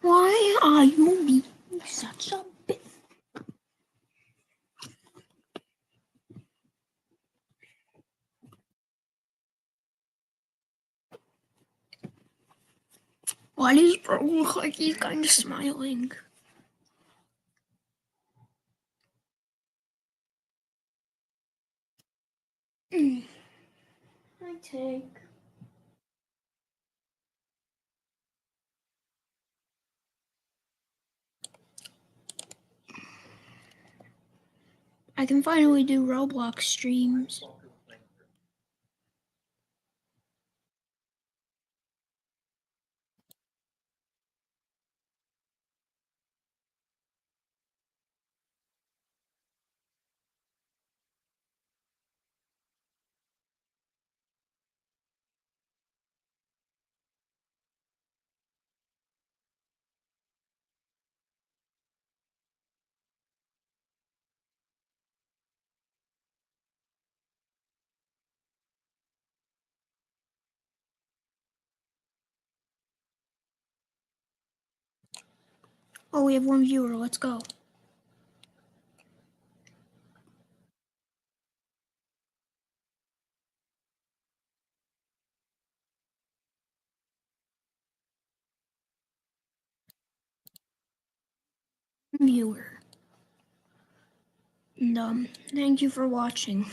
Why are you being such a bitch? Why does bro look like he's kind of smiling? I take. I can finally do Roblox streams. Oh, we have one viewer. Let's go. Viewer. And thank you for watching.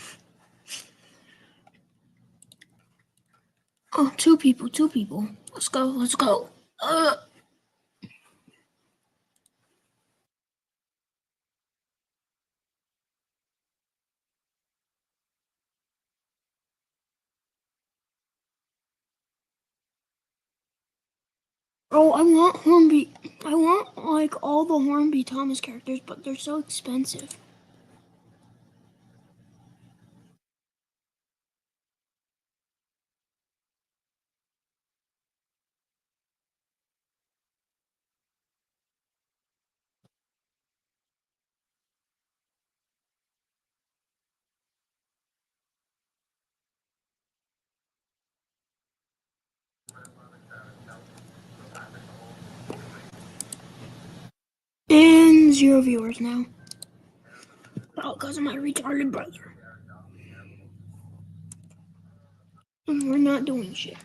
Oh, two people. Let's go. Oh, I want Hornby. I want like all the Hornby Thomas characters, but they're so expensive. And 0 viewers now. All because of my retarded brother. And we're not doing shit.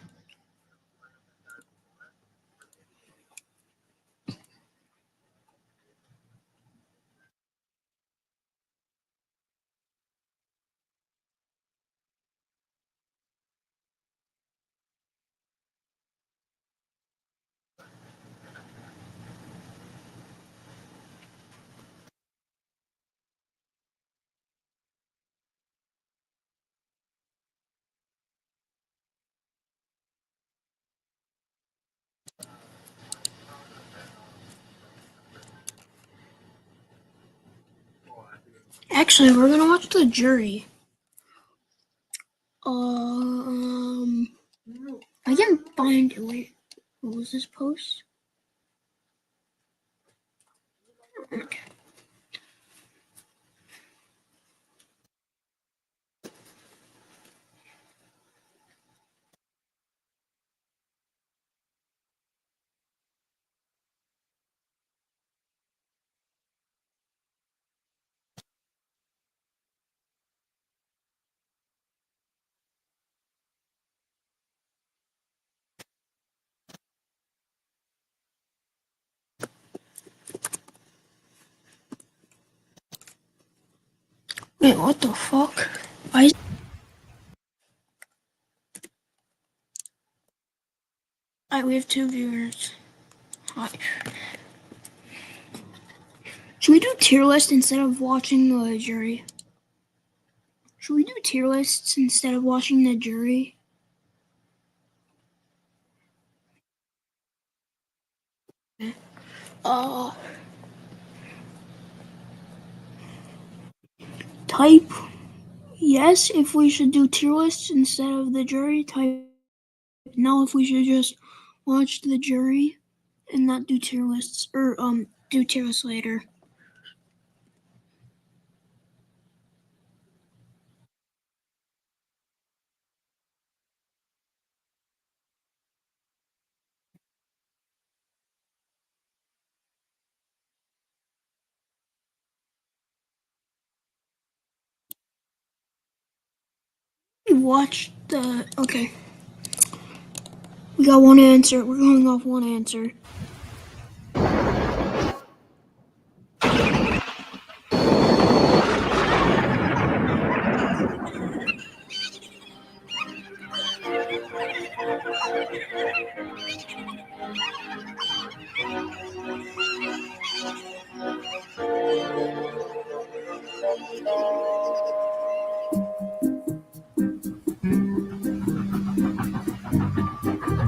Actually, we're gonna watch The Jury. I can find it. Wait, what was this post? Okay. Wait, what the fuck? Why is... Alright, we have 2 viewers. Hi. Should we do tier list instead of watching The Jury? Should we do tier lists instead of watching The Jury? Type yes if we should do tier lists instead of The Jury. Type no if we should just watch The Jury and not do tier lists, or do tier lists later. watched the... Okay. We got one answer. We're going off one answer.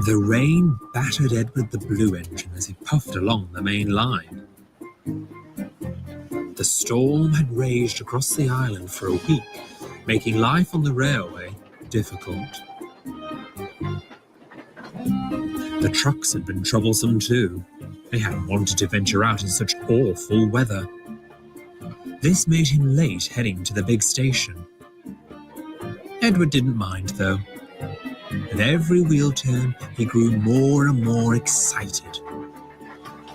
The rain battered Edward the Blue Engine as he puffed along the main line. The storm had raged across the island for a week, making life on the railway difficult. The trucks had been troublesome too. They hadn't wanted to venture out in such awful weather. This made him late heading to the big station. Edward didn't mind though. With every wheel turn, he grew more and more excited.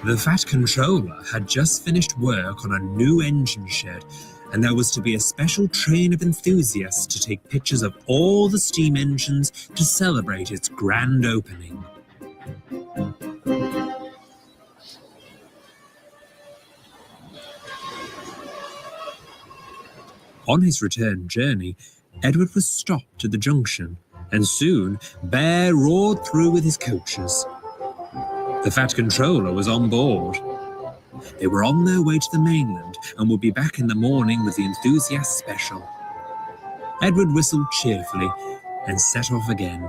The Fat Controller had just finished work on a new engine shed, and there was to be a special train of enthusiasts to take pictures of all the steam engines to celebrate its grand opening. On his return journey, Edward was stopped at the junction, and soon Bear roared through with his coaches. The Fat Controller was on board. They were on their way to the mainland and would be back in the morning with the enthusiast special. Edward whistled cheerfully and set off again.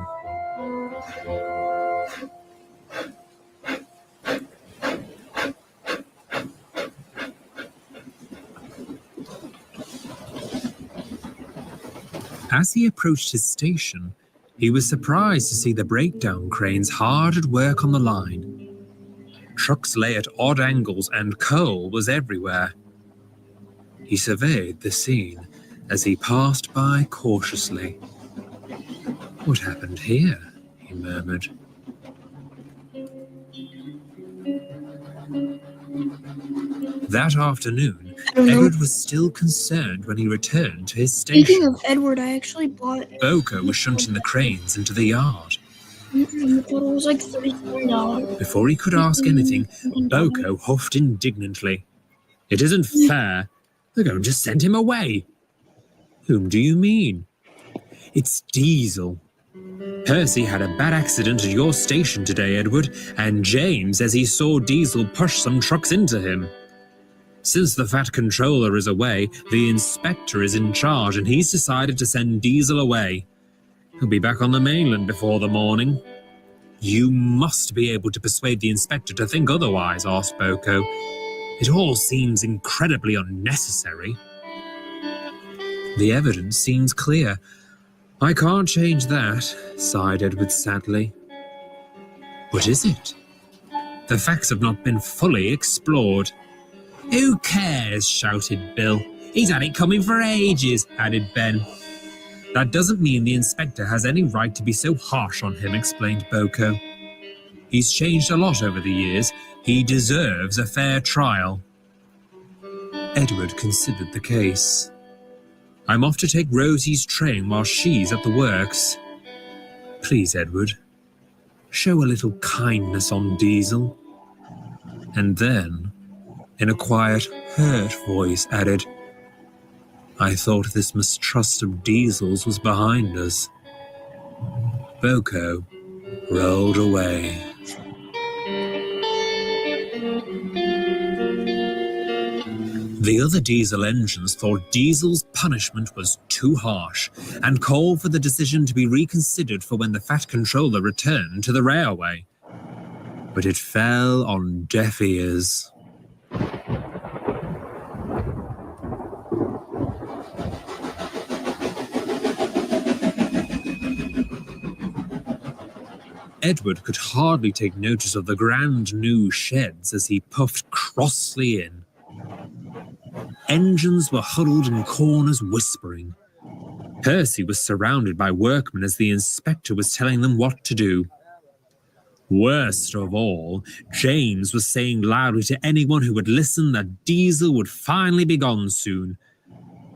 As he approached his station, he was surprised to see the breakdown cranes hard at work on the line. Trucks lay at odd angles and coal was everywhere. He surveyed the scene as he passed by cautiously. "What happened here?" he murmured. That afternoon, Edward was still concerned when he returned to his station. Speaking of Edward, I actually bought... Boko was shunting the cranes into the yard. I thought it was like $33. Before he could ask anything, Boko huffed indignantly. "It isn't fair. They're going to send him away." "Whom do you mean?" "It's Diesel. Percy had a bad accident at your station today, Edward, and James says he saw Diesel push some trucks into him. Since the Fat Controller is away, the inspector is in charge, and he's decided to send Diesel away. He'll be back on the mainland before the morning." "You must be able to persuade the inspector to think otherwise," asked Boko. "It all seems incredibly unnecessary." "The evidence seems clear. I can't change that," sighed Edward sadly. "What is it?" "The facts have not been fully explored." "Who cares?" shouted Bill. "He's had it coming for ages," added Ben. "That doesn't mean the inspector has any right to be so harsh on him," explained Boko. "He's changed a lot over the years. He deserves a fair trial." Edward considered the case. "I'm off to take Rosie's train while she's at the works. Please, Edward, show a little kindness on Diesel." And then, in a quiet, hurt voice, added, "I thought this mistrust of Diesel's was behind us." Boko rolled away. The other Diesel engines thought Diesel's punishment was too harsh and called for the decision to be reconsidered for when the Fat Controller returned to the railway. But it fell on deaf ears. Edward could hardly take notice of the grand new sheds as he puffed crossly in. Engines were huddled in corners whispering. Percy was surrounded by workmen as the inspector was telling them what to do. Worst of all, James was saying loudly to anyone who would listen that Diesel would finally be gone soon.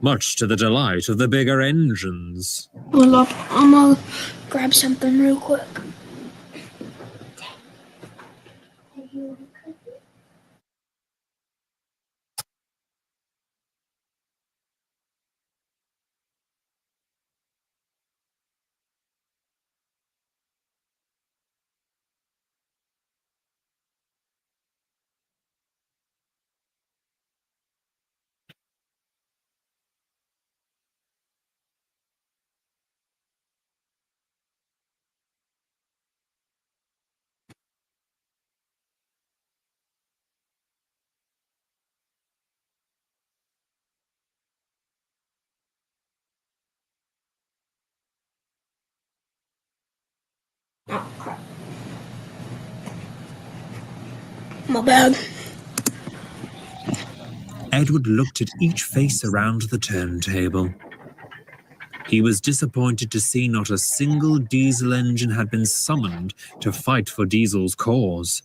much to the delight of the bigger engines. Hold up, I'm gonna grab something real quick. Oh, crap. My bad. Edward looked at each face around the turntable. He was disappointed to see not a single diesel engine had been summoned to fight for Diesel's cause.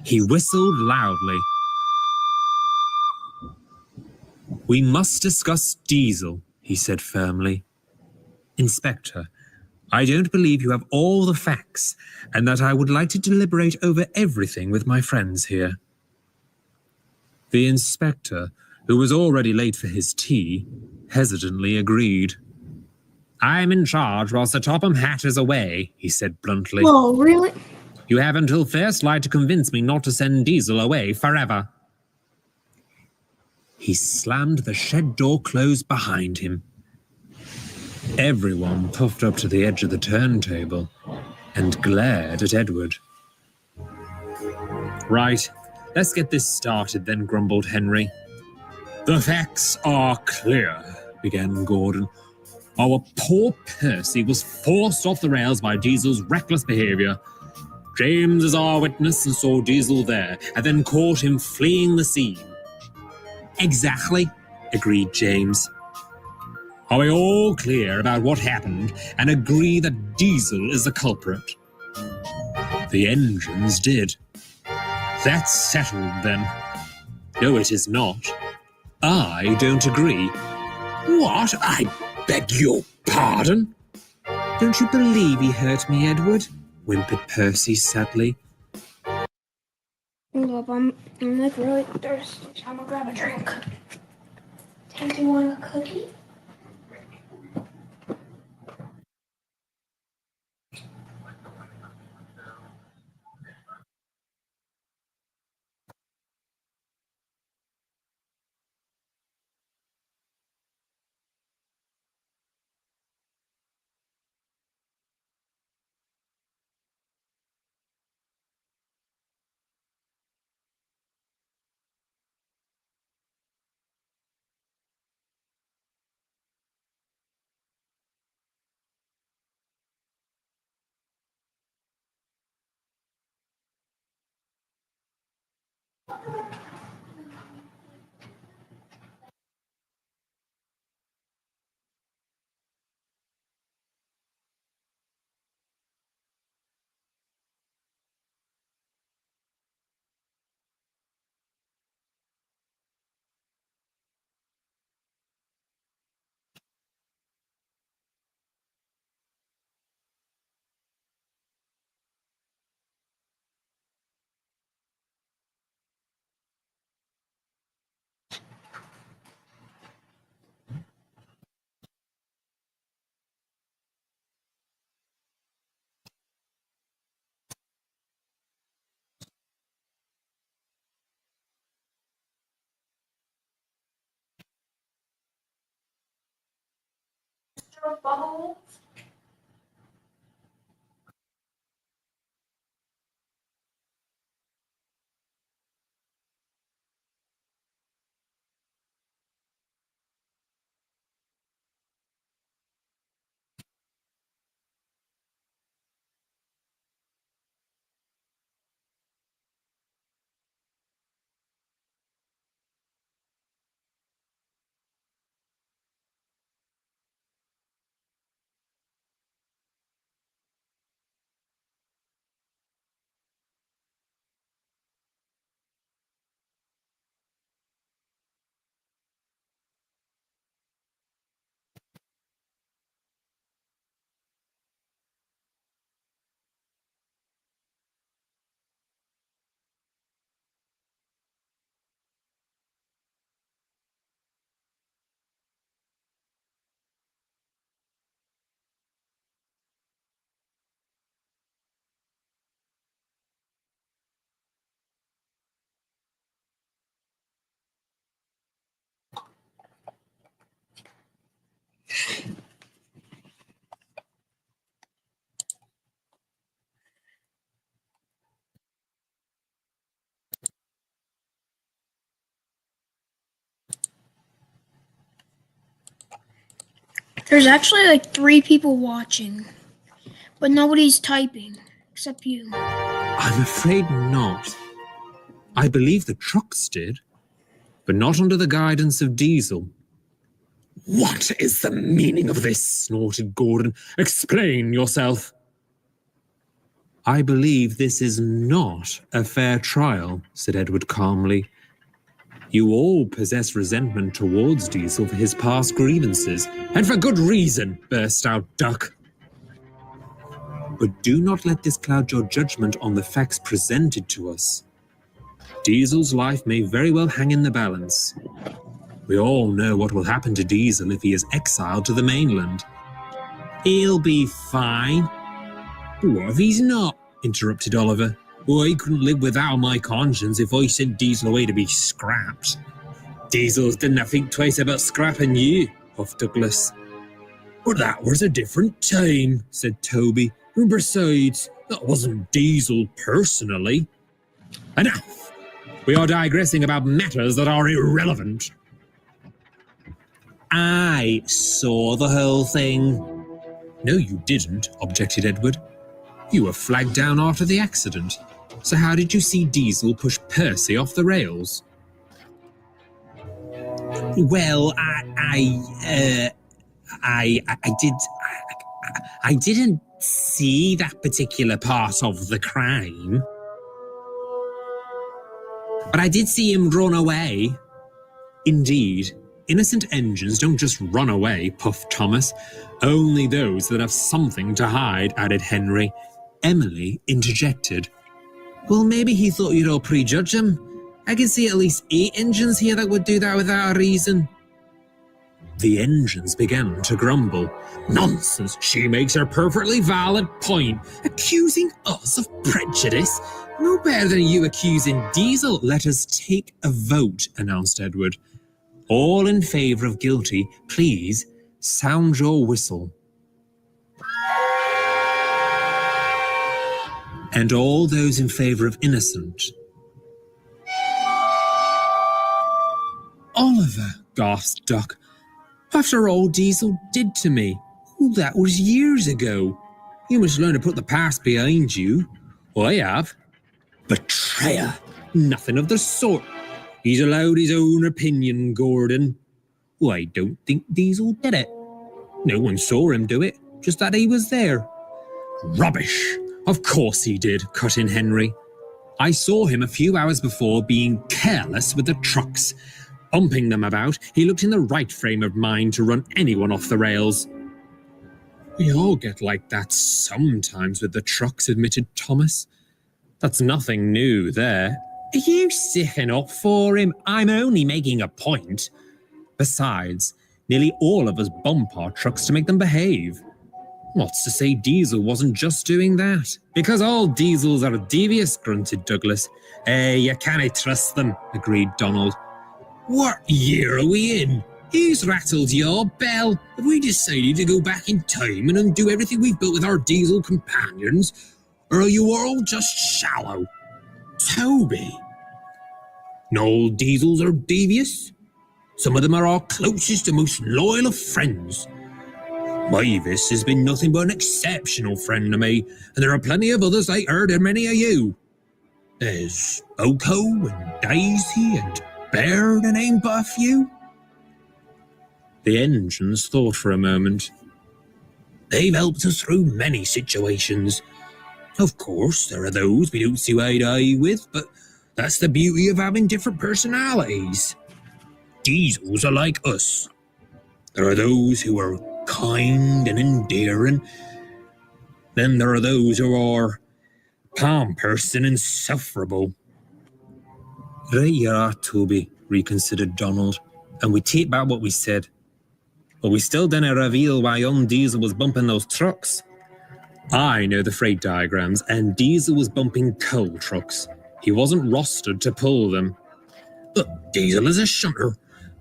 He whistled loudly. "We must discuss Diesel," he said firmly. "Inspector, I don't believe you have all the facts, and that I would like to deliberate over everything with my friends here." The inspector, who was already late for his tea, hesitantly agreed. "I'm in charge while Sir Topham Hatt is away," he said bluntly. Whoa, really? "You have until first light to convince me not to send Diesel away forever." He slammed the shed door closed behind him. Everyone puffed up to the edge of the turntable and glared at Edward. "Right, let's get this started then," grumbled Henry. "The facts are clear," began Gordon. "Our poor Percy was forced off the rails by Diesel's reckless behavior. James is our witness and saw Diesel there, and then caught him fleeing the scene." "Exactly," agreed James. "Are we all clear about what happened and agree that Diesel is the culprit?" The engines did. "That's settled then." "No, it is not. I don't agree." "What? I beg your pardon?" "Don't you believe he hurt me, Edward?" whimpered Percy sadly. Hold up, I'm like really thirsty, so I'm gonna grab a drink. Do you want a cookie? Bubble. There's actually like 3 people watching, but nobody's typing except you. I'm afraid not. I believe the trucks did, but not under the guidance of Diesel. What is the meaning of this? Snorted Gordon. Explain yourself. I believe this is not a fair trial, said Edward calmly. You all possess resentment towards Diesel for his past grievances, and for good reason, burst out Duck. But do not let this cloud your judgment on the facts presented to us. Diesel's life may very well hang in the balance. We all know what will happen to Diesel if he is exiled to the mainland. He'll be fine. But what if he's not? Interrupted Oliver. I couldn't live without my conscience if I sent Diesel away to be scrapped. Diesel didn't think twice about scrapping you, huffed Douglas. But that was a different time, said Toby. And besides, that wasn't Diesel personally. Enough! We are digressing about matters that are irrelevant. I saw the whole thing. No, you didn't, objected Edward. You were flagged down after the accident. So how did you see Diesel push Percy off the rails? Well, I didn't see that particular part of the crime. But I did see him run away. Indeed, innocent engines don't just run away, puffed Thomas. Only those that have something to hide, added Henry. Emily interjected. Well, maybe he thought you'd all prejudge him. I can see at least 8 engines here that would do that without a reason. The engines began to grumble. Nonsense, she makes a perfectly valid point. Accusing us of prejudice? No better than you accusing Diesel. Let us take a vote, announced Edward. All in favour of guilty, please sound your whistle. And all those in favour of innocent. Oliver, gasped Duck. After all Diesel did to me. Well, that was years ago. You must learn to put the past behind you. I have. Betrayer! Nothing of the sort. He's allowed his own opinion, Gordon. Well, I don't think Diesel did it. No one saw him do it, just that he was there. Rubbish! Of course he did, cut in Henry. I saw him a few hours before being careless with the trucks. Bumping them about, he looked in the right frame of mind to run anyone off the rails. We all get like that sometimes with the trucks, admitted Thomas. That's nothing new there. Are you sticking up for him? I'm only making a point. Besides, nearly all of us bump our trucks to make them behave. What's to say Diesel wasn't just doing that? Because all Diesels are devious, grunted Douglas. You can't trust them, agreed Donald. What year are we in? Who's rattled your bell? Have we decided to go back in time and undo everything we've built with our Diesel companions? Or are you all just shallow? Toby. No Diesels are devious. Some of them are our closest and most loyal of friends. Mavis has been nothing but an exceptional friend to me, and there are plenty of others like her and many of you. There's Oko and Daisy and Bear, to name but a few. The engines thought for a moment. They've helped us through many situations. Of course, there are those we don't see eye to eye with, but that's the beauty of having different personalities. Diesels are like us. There are those who are kind and endearing. Then there are those who are pompous and insufferable. Right you are, Toby, reconsidered Donald, and we take back what we said. But we still didn't reveal why young Diesel was bumping those trucks. I know the freight diagrams, and Diesel was bumping coal trucks. He wasn't rostered to pull them. But Diesel is a shunter.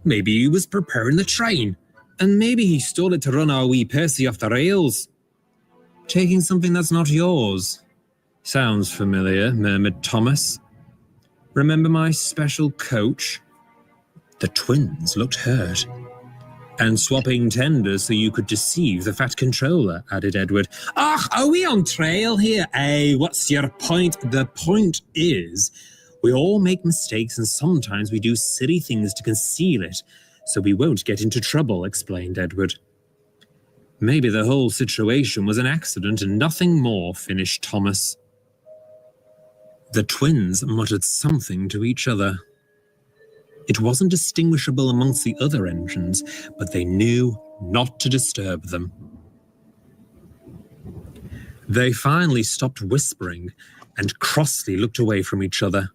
Maybe he was preparing the train, and maybe he stole it to run our wee Percy off the rails. Taking something that's not yours. Sounds familiar, murmured Thomas. Remember my special coach? The twins looked hurt. And swapping tenders so you could deceive the Fat Controller, added Edward. Ah, are we on trail here? What's your point? The point is, we all make mistakes and sometimes we do silly things to conceal it, so we won't get into trouble, explained Edward. Maybe the whole situation was an accident and nothing more, finished Thomas. The twins muttered something to each other. It wasn't distinguishable amongst the other engines, but they knew not to disturb them. They finally stopped whispering and crossly looked away from each other.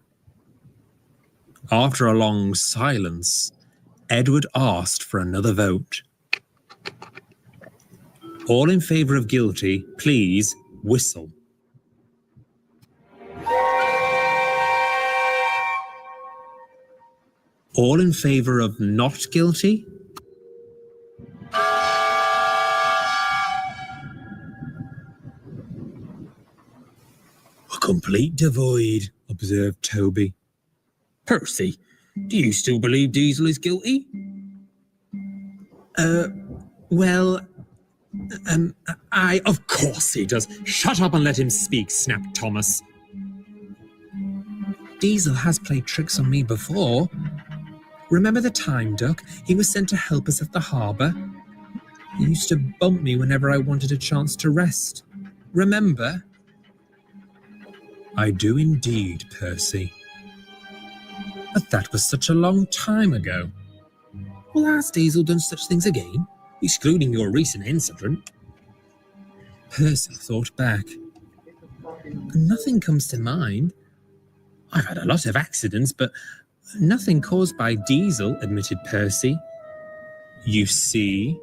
After a long silence, Edward asked for another vote. All in favour of guilty, please whistle. All in favour of not guilty? A complete divide, observed Toby. Percy, do you still believe Diesel is guilty? Of course he does. Shut up and let him speak, snapped Thomas. Diesel has played tricks on me before. Remember the time, Duck? He was sent to help us at the harbour. He used to bump me whenever I wanted a chance to rest. Remember? I do indeed, Percy. But that was such a long time ago. Well, has Diesel done such things again, excluding your recent incident? Percy thought back. Nothing comes to mind. I've had a lot of accidents, but nothing caused by Diesel, admitted Percy. You see?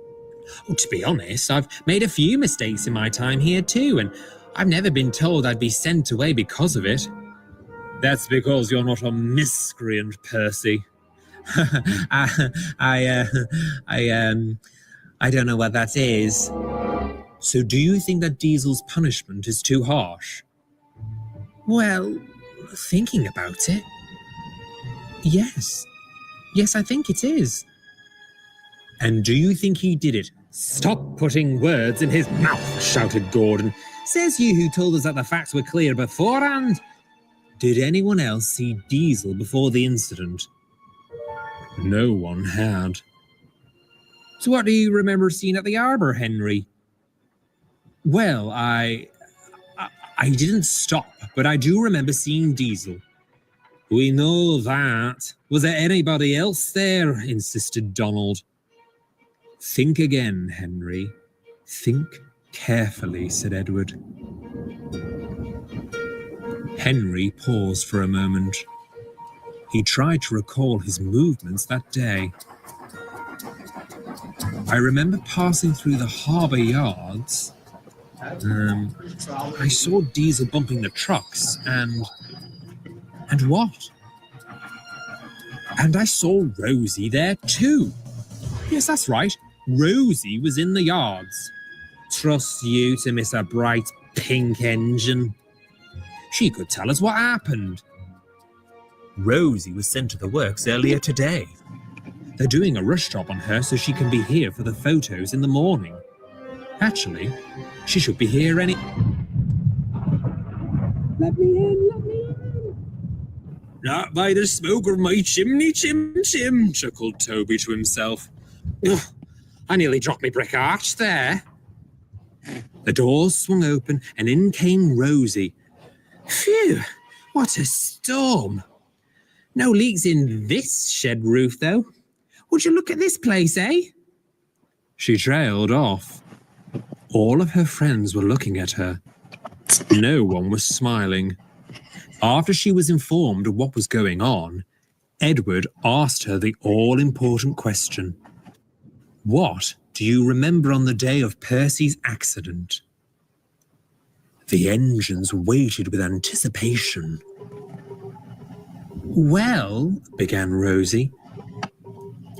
Oh, to be honest, I've made a few mistakes in my time here too, and I've never been told I'd be sent away because of it. That's because you're not a miscreant, Percy. I don't know what that is. So do you think that Diesel's punishment is too harsh? Well, thinking about it, yes. Yes, I think it is. And do you think he did it? Stop putting words in his mouth, shouted Gordon. Says you who told us that the facts were clear beforehand. Did anyone else see Diesel before the incident? No one had. So what do you remember seeing at the harbour, Henry? Well, I didn't stop, but I do remember seeing Diesel. We know that. Was there anybody else there? Insisted Donald. Think again, Henry. Think carefully, said Edward. Henry paused for a moment. He tried to recall his movements that day. I remember passing through the harbour yards. I saw Diesel bumping the trucks, and what? And I saw Rosie there too. Yes, that's right. Rosie was in the yards. Trust you to miss a bright pink engine. She could tell us what happened. Rosie was sent to the works earlier today. They're doing a rush job on her so she can be here for the photos in the morning. Actually, she should be here any... Let me in. Not by the smoke of my chimney, chim, chuckled Toby to himself. Ugh, I nearly dropped my brick arch there. The doors swung open and in came Rosie. Phew, what a storm. No leaks in this shed roof, though. Would you look at this place, eh? She trailed off. All of her friends were looking at her. No one was smiling. After she was informed of what was going on, Edward asked her the all-important question. What do you remember on the day of Percy's accident? The engines waited with anticipation. Well, began Rosie,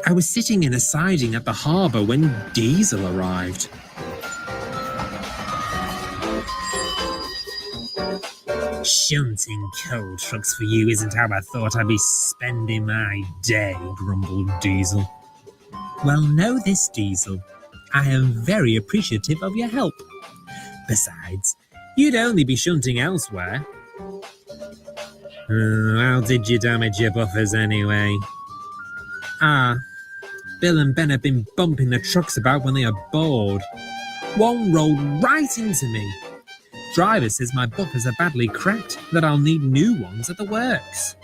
I was sitting in a siding at the harbour when Diesel arrived. Shunting coal trucks for you isn't how I thought I'd be spending my day, grumbled Diesel. Well, know this, Diesel. I am very appreciative of your help. Besides, you'd only be shunting elsewhere. How did you damage your buffers anyway? Bill and Ben have been bumping the trucks about when they are bored. One rolled right into me. Driver says my buffers are badly cracked, that I'll need new ones at the works.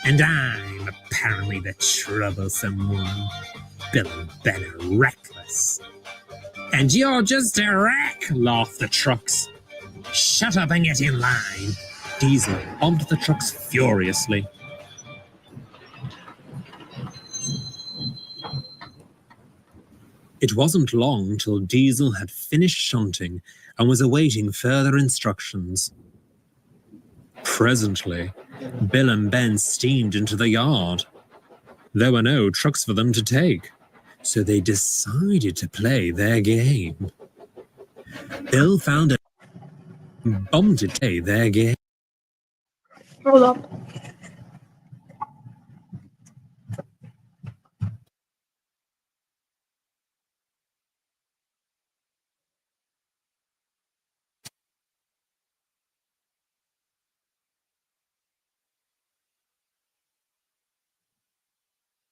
And I'm apparently the troublesome one. Bill and Ben are reckless. And you're just a wreck, laughed the trucks. Shut up and get in line. Diesel bumped the trucks furiously. It wasn't long till Diesel had finished shunting and was awaiting further instructions. Presently, Bill and Ben steamed into the yard. There were no trucks for them to take, so they decided to play their game. Bill found a bumped it play their game. Hold up.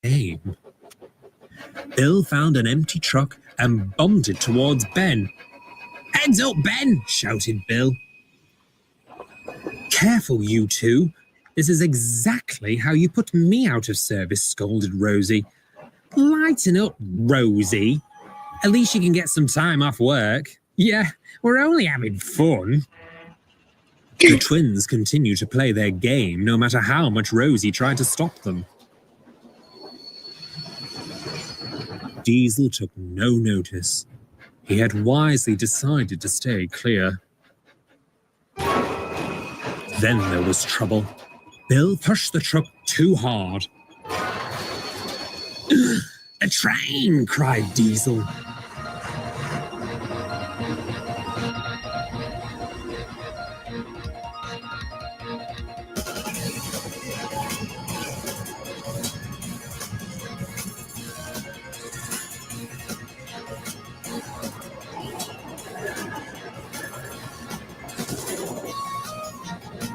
Game. Bill found an empty truck and bumped it towards Ben. Heads up, Ben! Shouted Bill. Careful, you two. This is exactly how you put me out of service, scolded Rosie. Lighten up, Rosie. At least you can get some time off work. Yeah, we're only having fun. The twins continued to play their game no matter how much Rosie tried to stop them. Diesel took no notice. He had wisely decided to stay clear. Then there was trouble. Bill pushed the truck too hard. A train! Cried Diesel.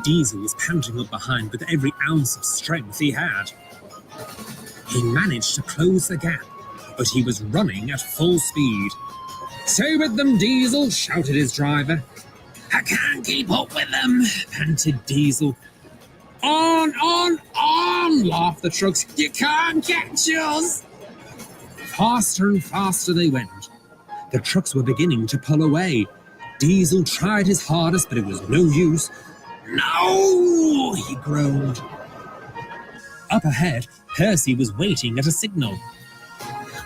Diesel was panting up behind with every ounce of strength he had. He managed to close the gap, but he was running at full speed. Stay with them, Diesel, shouted his driver. I can't keep up with them, panted Diesel. On, laughed the trucks. You can't catch us. Faster and faster they went. The trucks were beginning to pull away. Diesel tried his hardest, but it was no use. No, he groaned. Up ahead, Percy was waiting at a signal.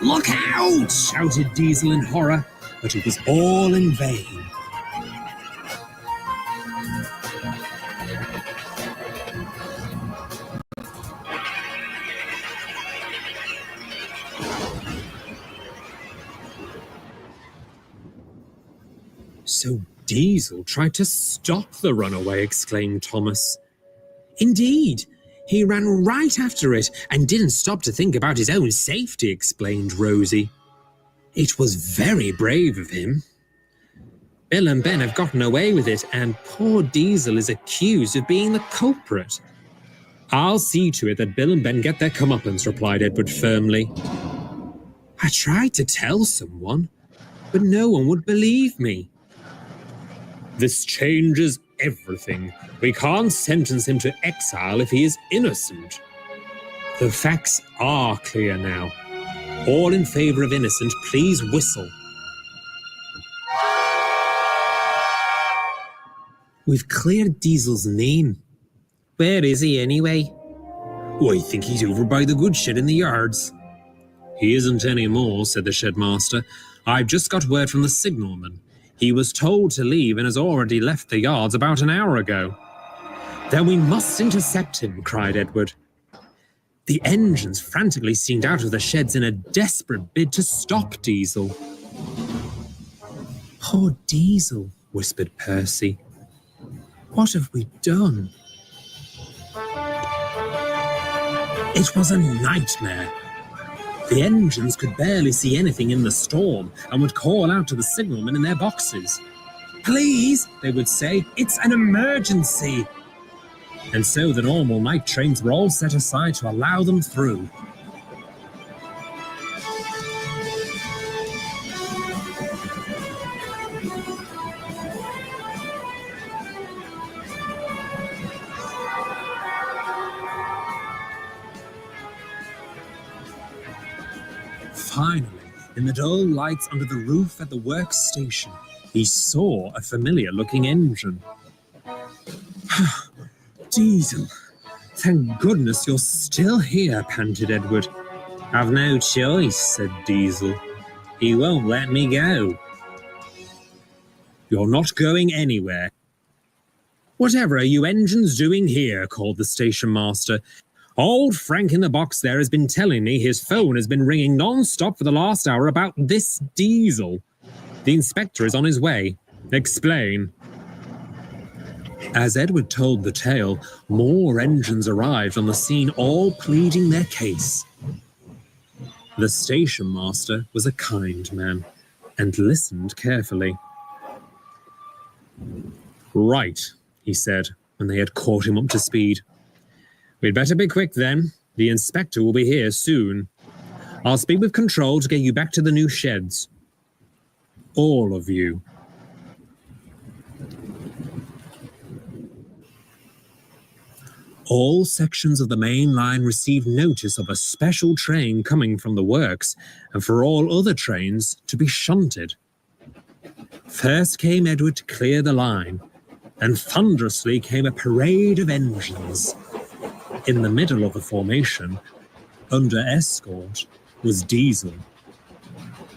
Look out, shouted Diesel in horror, but it was all in vain. So Diesel tried to stop the runaway, exclaimed Thomas. Indeed, he ran right after it and didn't stop to think about his own safety, explained Rosie. It was very brave of him. Bill and Ben have gotten away with it, and poor Diesel is accused of being the culprit. I'll see to it that Bill and Ben get their comeuppance, replied Edward firmly. I tried to tell someone, but no one would believe me. This changes everything. We can't sentence him to exile if he is innocent. The facts are clear now. All in favor of innocent, please whistle. We've cleared Diesel's name. Where is he anyway? Oh, I think he's over by the goods shed in the yards. He isn't anymore, said the shedmaster. I've just got word from the signalman. He was told to leave and has already left the yards about an hour ago. Then we must intercept him, cried Edward. The engines frantically steamed out of the sheds in a desperate bid to stop Diesel. Poor Diesel, whispered Percy. What have we done? It was a nightmare. The engines could barely see anything in the storm and would call out to the signalmen in their boxes. "Please," they would say, "it's an emergency." And so the normal night trains were all set aside to allow them through. Finally, in the dull lights under the roof at the works station, he saw a familiar-looking engine. "Diesel, thank goodness you're still here," panted Edward. "I've no choice," said Diesel. "He won't let me go." "You're not going anywhere." "Whatever are you engines doing here?" called the station master. "Old Frank in the box there has been telling me his phone has been ringing non-stop for the last hour about this Diesel. The inspector is on his way. Explain." As Edward told the tale, more engines arrived on the scene, all pleading their case. The station master was a kind man and listened carefully. "Right," he said, when they had caught him up to speed. "We'd better be quick then. The inspector will be here soon. I'll speak with control to get you back to the new sheds. All of you." All sections of the main line received notice of a special train coming from the works, and for all other trains to be shunted. First came Edward to clear the line, and thunderously came a parade of engines. In the middle of the formation, under escort, was Diesel.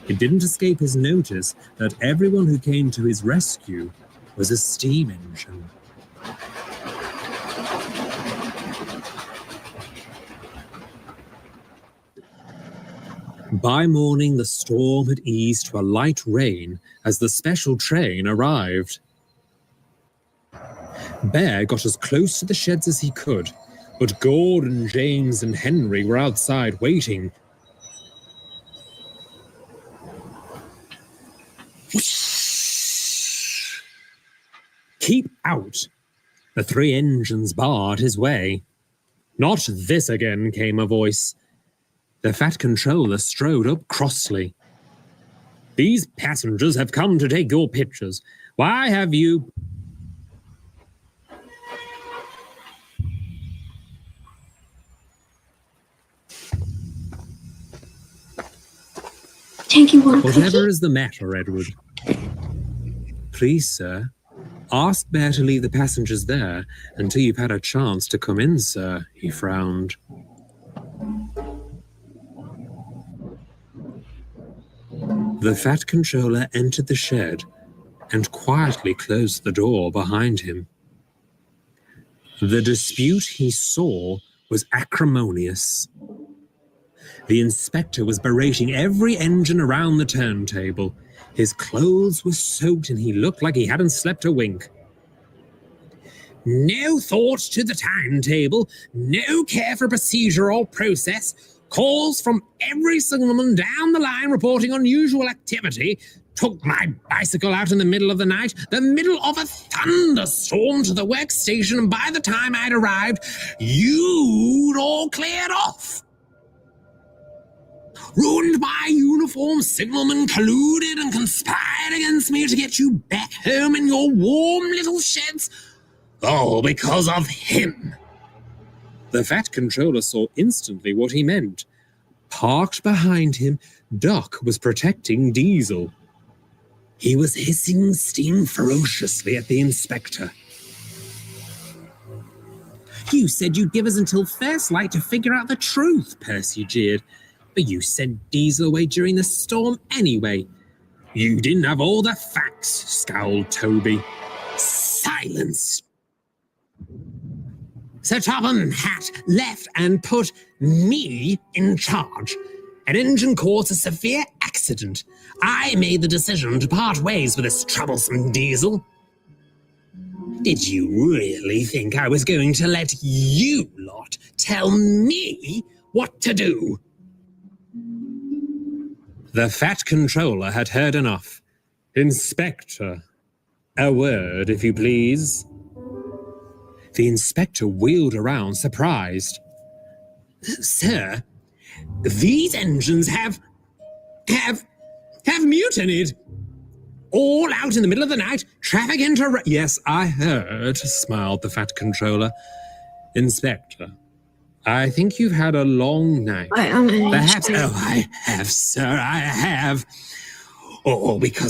It didn't escape his notice that everyone who came to his rescue was a steam engine. By morning, the storm had eased to a light rain as the special train arrived. Bear got as close to the sheds as he could, but Gordon, James, and Henry were outside waiting. "Keep out!" The three engines barred his way. "Not this again," came a voice. The fat controller strode up crossly. "These passengers have come to take your pictures. Why have you..." Thank you, "Whatever is the matter, Edward?" "Please, sir, ask Bear to leave the passengers there until you've had a chance to come in, sir," he frowned. The fat controller entered the shed and quietly closed the door behind him. The dispute he saw was acrimonious. The inspector was berating every engine around the turntable. His clothes were soaked and he looked like he hadn't slept a wink. "No thought to the timetable, no care for procedure or process, calls from every signalman down the line reporting unusual activity, took my bicycle out in the middle of the night, the middle of a thunderstorm to the workstation, and by the time I'd arrived, you'd all cleared off. Ruined my uniform, signalmen colluded and conspired against me to get you back home in your warm little sheds, all because of him." The fat controller saw instantly what he meant. Parked behind him, Doc was protecting Diesel. He was hissing steam ferociously at the inspector. "You said you'd give us until first light to figure out the truth," Percy jeered. "But you sent Diesel away during the storm anyway." "You didn't have all the facts," scowled Toby. "Silence!" Sir Topham Hatt left and put me in charge. An engine caused a severe accident. I made the decision to part ways with this troublesome Diesel. Did you really think I was going to let you lot tell me what to do? The Fat Controller had heard enough. Inspector, a word, if you please. The inspector wheeled around, surprised. Sir, these engines have mutinied. All out in the middle of the night, traffic Yes, I heard, smiled the Fat Controller. Inspector, I think you've had a long night. I'm an Perhaps. inspector. Oh, I have, sir, I have. Or because